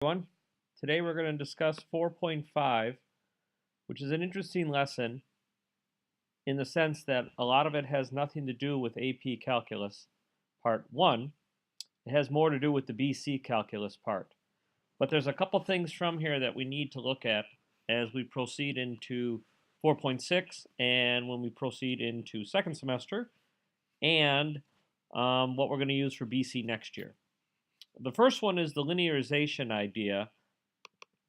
Everyone. Today we're going to discuss 4.5, which is an interesting lesson in the sense that a lot of it has nothing to do with AP Calculus Part 1. It has more to do with the BC Calculus part. But there's a couple things from here that we need to look at as we proceed into 4.6 and when we proceed into second semester and what we're going to use for BC next year. The first one is the linearization idea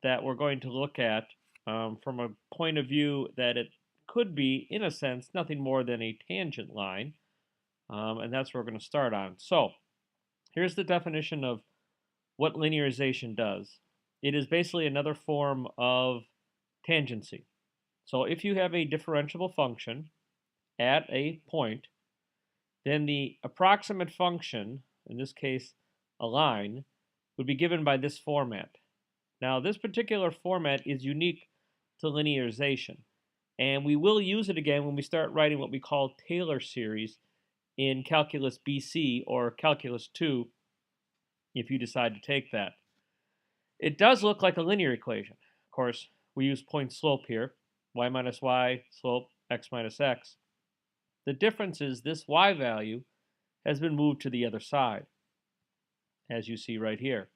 that we're going to look at from a point of view that it could be, in a sense, nothing more than a tangent line. And that's what we're going to start on. So here's the definition of what linearization does. It is basically another form of tangency. So if you have a differentiable function at a point, then the approximate function, in this case a line, would be given by this format. Now, this particular format is unique to linearization, and we will use it again when we start writing what we call Taylor series in Calculus BC or Calculus 2, if you decide to take that. It does look like a linear equation. Of course, we use point slope here, y minus y, slope, x minus x. The difference is this y value has been moved to the other side, as you see right here.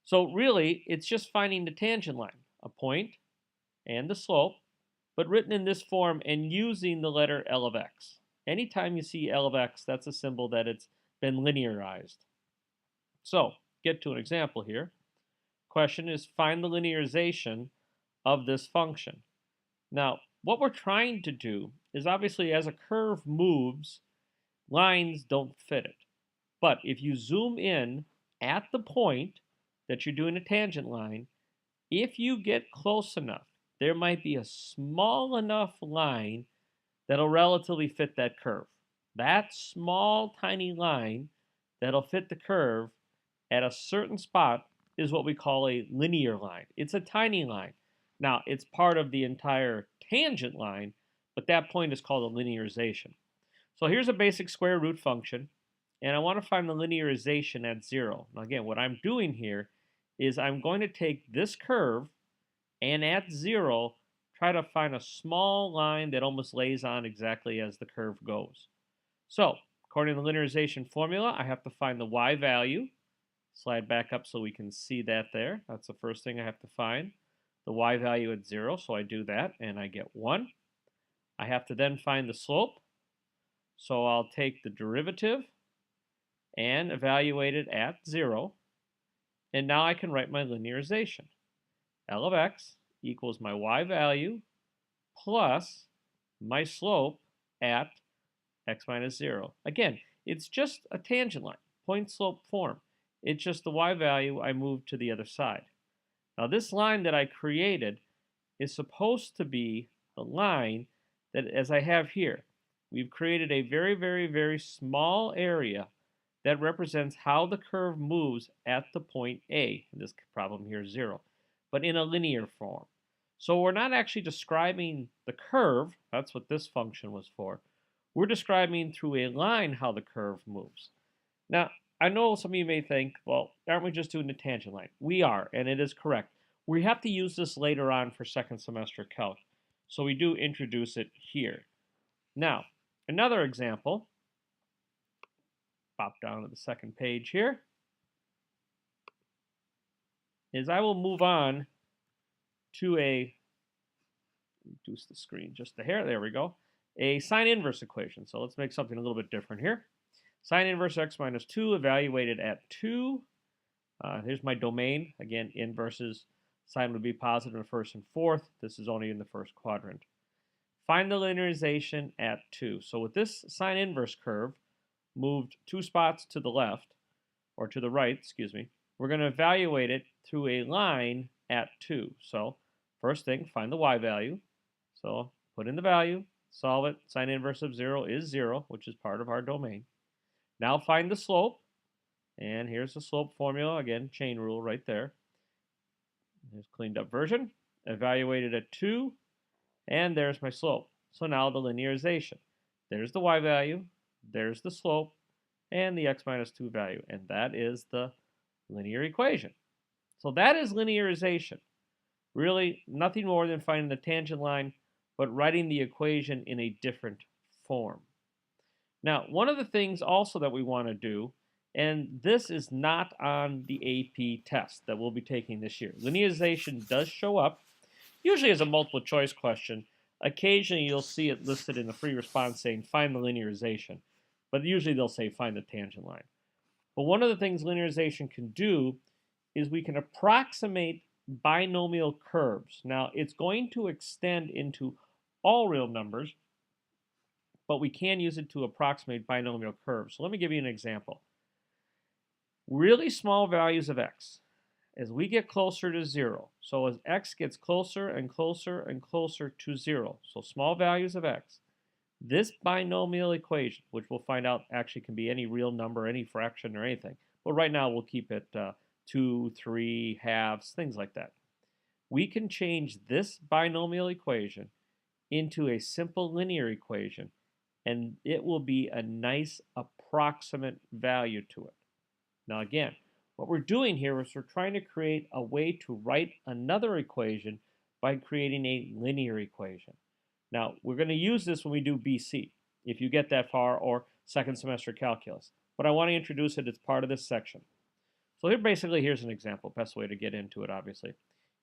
So really, it's just finding the tangent line, a point and the slope, but written in this form and using the letter L of x. Anytime you see L of x, that's a symbol that it's been linearized. So, get to an example here. Question is, find the linearization of this function. Now, what we're trying to do is obviously as a curve moves, lines don't fit it. But if you zoom in at the point that you're doing a tangent line, if you get close enough, there might be a small enough line that'll relatively fit that curve. That small, tiny line that'll fit the curve at a certain spot is what we call a linear line. It's a tiny line. Now, it's part of the entire tangent line, but that point is called a linearization. So here's a basic square root function, and I want to find the linearization at 0. Now again, what I'm doing here is I'm going to take this curve and at 0 try to find a small line that almost lays on exactly as the curve goes. So according to the linearization formula, I have to find the y value. Slide back up so we can see that there. That's the first thing I have to find. The y value at 0, so I do that and I get 1. I have to then find the slope. So I'll take the derivative and evaluate it at 0. And now I can write my linearization. L of x equals my y value plus my slope at x minus 0. Again, it's just a tangent line, point slope form. It's just the y value I moved to the other side. Now this line that I created is supposed to be a line that, as I have here, we've created a very, very, very small area that represents how the curve moves at the point A. In this problem here, 0, but in a linear form. So we're not actually describing the curve. That's what this function was for. We're describing through a line how the curve moves. Now, I know some of you may think, well, aren't we just doing the tangent line? We are, and it is correct. We have to use this later on for second semester calc, so we do introduce it here. Now, another example, pop down to the second page here, is I will move on to a, reduce the screen just a hair, there we go, a sine inverse equation. So let's make something a little bit different here. Sine inverse x minus 2 evaluated at 2. Here's my domain. Again, inverses, sine would be positive in first and fourth. This is only in the first quadrant. Find the linearization at 2. So with this sine inverse curve, moved 2 spots to the left, or to the right, excuse me, we're going to evaluate it through a line at 2. So first thing, find the y value. So put in the value, solve it. Sine inverse of 0 is 0, which is part of our domain. Now find the slope, and here's the slope formula, again, chain rule right there. Here's cleaned up version, evaluated at 2, and there's my slope. So now the linearization. There's the y value, there's the slope, and the x minus 2 value, and that is the linear equation. So that is linearization. Really nothing more than finding the tangent line, but writing the equation in a different form. Now, one of the things also that we want to do, and this is not on the AP test that we'll be taking this year. Linearization does show up, usually as a multiple choice question. Occasionally you'll see it listed in the free response saying find the linearization, but usually they'll say find the tangent line. But one of the things linearization can do is we can approximate binomial curves. Now, it's going to extend into all real numbers, but we can use it to approximate binomial curves. So let me give you an example. Really small values of x. As we get closer to 0, so as x gets closer and closer and closer to 0, so small values of x, this binomial equation, which we'll find out actually can be any real number, any fraction, or anything, but right now we'll keep it 2, 3, halves, things like that. We can change this binomial equation into a simple linear equation, and it will be a nice approximate value to it. Now again, what we're doing here is we're trying to create a way to write another equation by creating a linear equation. Now, we're going to use this when we do BC, if you get that far, or second semester calculus. But I want to introduce it as part of this section. So here's an example, best way to get into it, obviously.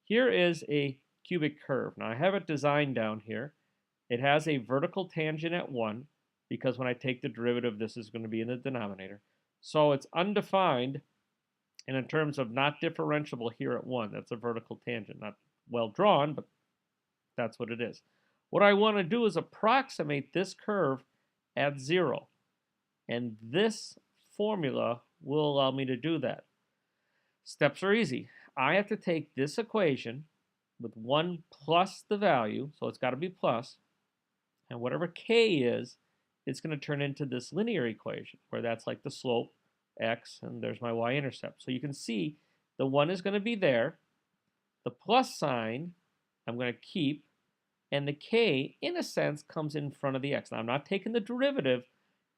Here is a cubic curve. Now, I have it designed down here. It has a vertical tangent at 1, because when I take the derivative, this is going to be in the denominator. So it's undefined, and in terms of not differentiable here at 1, that's a vertical tangent. Not well drawn, but that's what it is. What I want to do is approximate this curve at 0. And this formula will allow me to do that. Steps are easy. I have to take this equation with 1 plus the value, so it's got to be plus, and whatever k is, it's going to turn into this linear equation, where that's like the slope, x, and there's my y-intercept. So you can see the 1 is going to be there. The plus sign I'm going to keep, and the k, in a sense, comes in front of the x. Now, I'm not taking the derivative.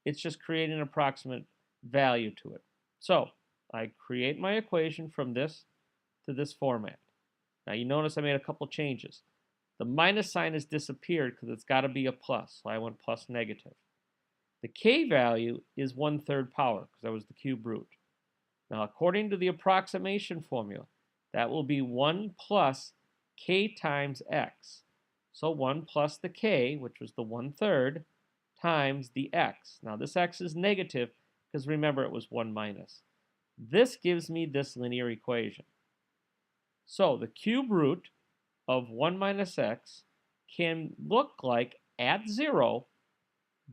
It's just creating an approximate value to it. So I create my equation from this to this format. Now, you notice I made a couple changes. The minus sign has disappeared because it's got to be a plus. So I went plus negative. The k value is 1/3 power because that was the cube root. Now, according to the approximation formula, that will be 1 plus k times x. So 1 plus the k, which was the 1/3, times the x. Now this x is negative because remember it was 1 minus. This gives me this linear equation. So the cube root of 1 minus x can look like, at 0,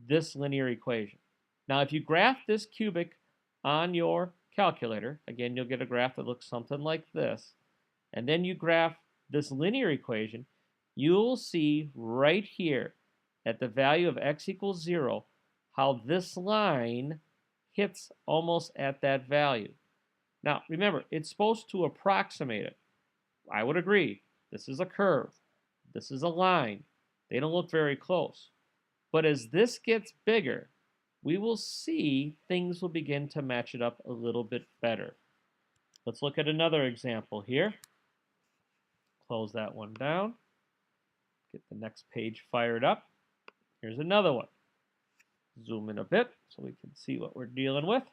this linear equation. Now if you graph this cubic on your calculator, again you'll get a graph that looks something like this, and then you graph this linear equation, you'll see right here at the value of x equals 0 how this line hits almost at that value. Now remember, it's supposed to approximate it. I would agree. This is a curve. This is a line. They don't look very close. But as this gets bigger, we will see things will begin to match it up a little bit better. Let's look at another example here. Close that one down. Get the next page fired up. Here's another one. Zoom in a bit so we can see what we're dealing with.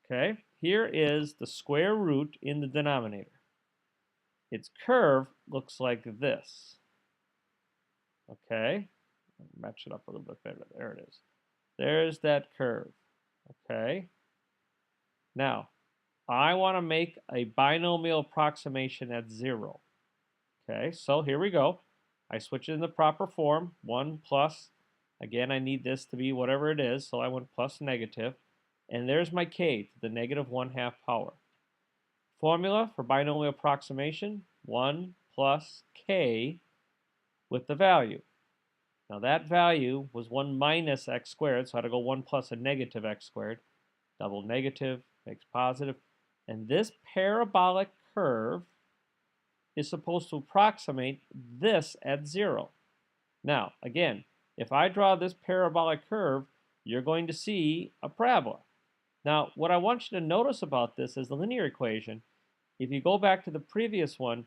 Okay, here is the square root in the denominator. Its curve looks like this. Okay, match it up a little bit better. There it is. There's that curve. Okay, now I want to make a binomial approximation at 0. Okay, so here we go. I switch it in the proper form. 1 plus, again, I need this to be whatever it is, so I went plus negative. And there's my k to the negative 1/2 power. Formula for binomial approximation, 1 plus k with the value. Now that value was 1 minus x squared, so I had to go 1 plus a negative x squared. Double negative makes positive. And this parabolic curve is supposed to approximate this at 0. Now, again, if I draw this parabolic curve, you're going to see a parabola. Now, what I want you to notice about this is the linear equation. If you go back to the previous one,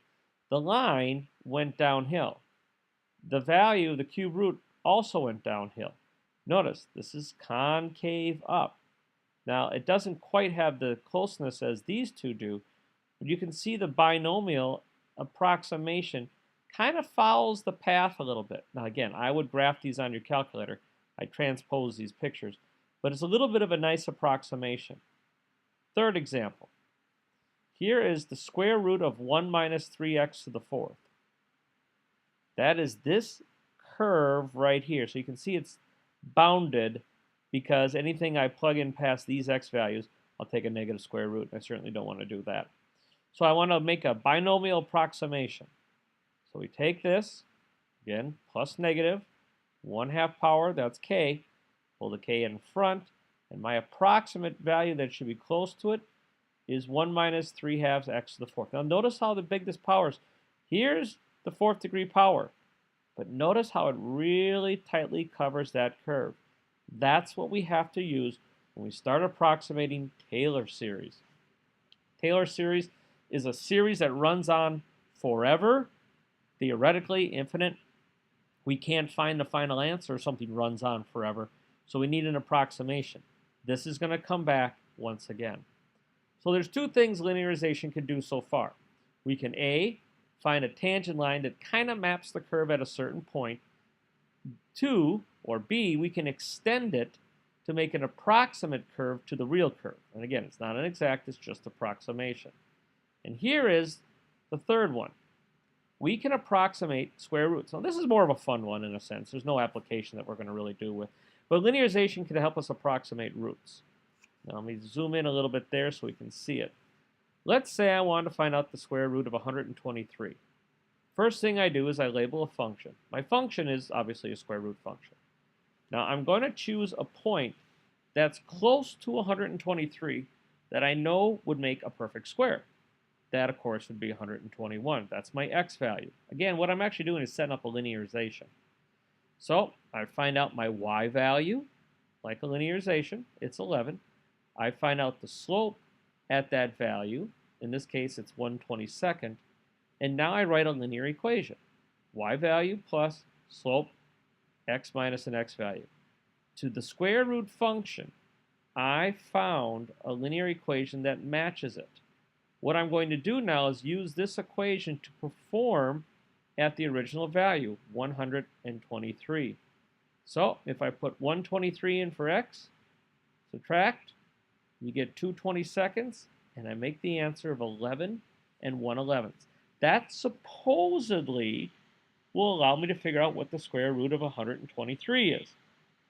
the line went downhill. The value, the cube root, also went downhill. Notice, this is concave up. Now, it doesn't quite have the closeness as these two do, but you can see the binomial approximation kind of follows the path a little bit. Now, again, I would graph these on your calculator. I transpose these pictures, but it's a little bit of a nice approximation. Third example. Here is the square root of 1 minus 3x to the fourth. That is this curve right here. So you can see it's bounded because anything I plug in past these x values, I'll take a negative square root. I certainly don't want to do that. So I want to make a binomial approximation. So we take this, again, plus negative, 1/2 power, that's k. Pull the k in front, and my approximate value that should be close to it is 1 minus 3/2 x to the fourth. Now notice how big this power is. Here's the fourth degree power, but notice how it really tightly covers that curve. That's what we have to use when we start approximating Taylor series. Taylor series is a series that runs on forever, theoretically infinite. We can't find the final answer if something runs on forever, so we need an approximation. This is going to come back once again. So there's two things linearization can do so far. We can A, find a tangent line that kind of maps the curve at a certain point. Two, or B, we can extend it to make an approximate curve to the real curve. And again, it's not an exact, it's just approximation. And here is the third one. We can approximate square roots. Now this is more of a fun one in a sense. There's no application that we're going to really do with. But linearization can help us approximate roots. Now let me zoom in a little bit there so we can see it. Let's say I want to find out the square root of 123. First thing I do is I label a function. My function is obviously a square root function. Now I'm going to choose a point that's close to 123 that I know would make a perfect square. That, of course, would be 121. That's my x value. Again, what I'm actually doing is setting up a linearization. So I find out my y value, like a linearization, it's 11. I find out the slope at that value. In this case, it's 1/22. And now I write a linear equation. Y value plus slope, x minus an x value. To the square root function, I found a linear equation that matches it. What I'm going to do now is use this equation to perform at the original value, 123. So if I put 123 in for x, subtract, you get 2/22, and I make the answer of 11 and 1/11. That supposedly will allow me to figure out what the square root of 123 is.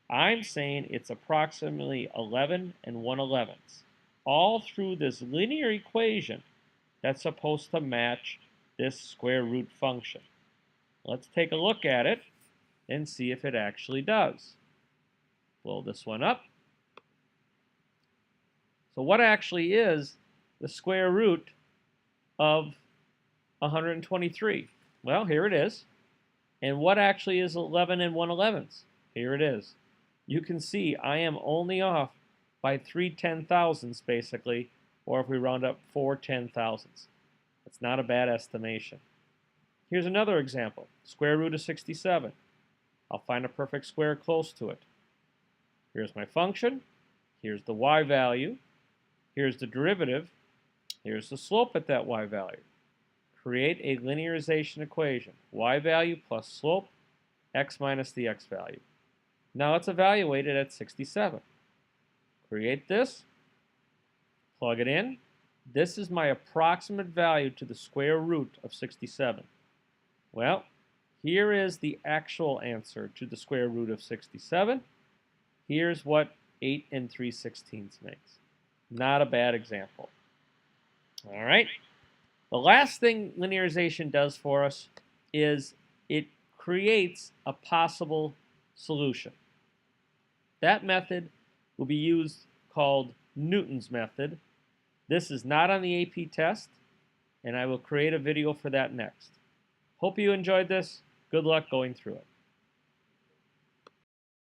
I'm saying it's approximately 11 and 1/11. All through this linear equation that's supposed to match this square root function. Let's take a look at it and see if it actually does. Blow this one up. So what actually is the square root of 123? Well, here it is. And what actually is 11 and 1/11? Here it is. You can see I am only off by 3/10,000ths basically, or if we round up 4/10,000ths. It's not a bad estimation. Here's another example. Square root of 67. I'll find a perfect square close to it. Here's my function. Here's the y value. Here's the derivative. Here's the slope at that y value. Create a linearization equation. Y value plus slope, x minus the x value. Now let's evaluate it at 67. Create this, plug it in. This is my approximate value to the square root of 67. Well, here is the actual answer to the square root of 67. Here's what 8 3/16 makes. Not a bad example. All right. The last thing linearization does for us is it creates a possible solution. That method will be used called Newton's method. This is not on the AP test, and I will create a video for that next. Hope you enjoyed this. Good luck going through it.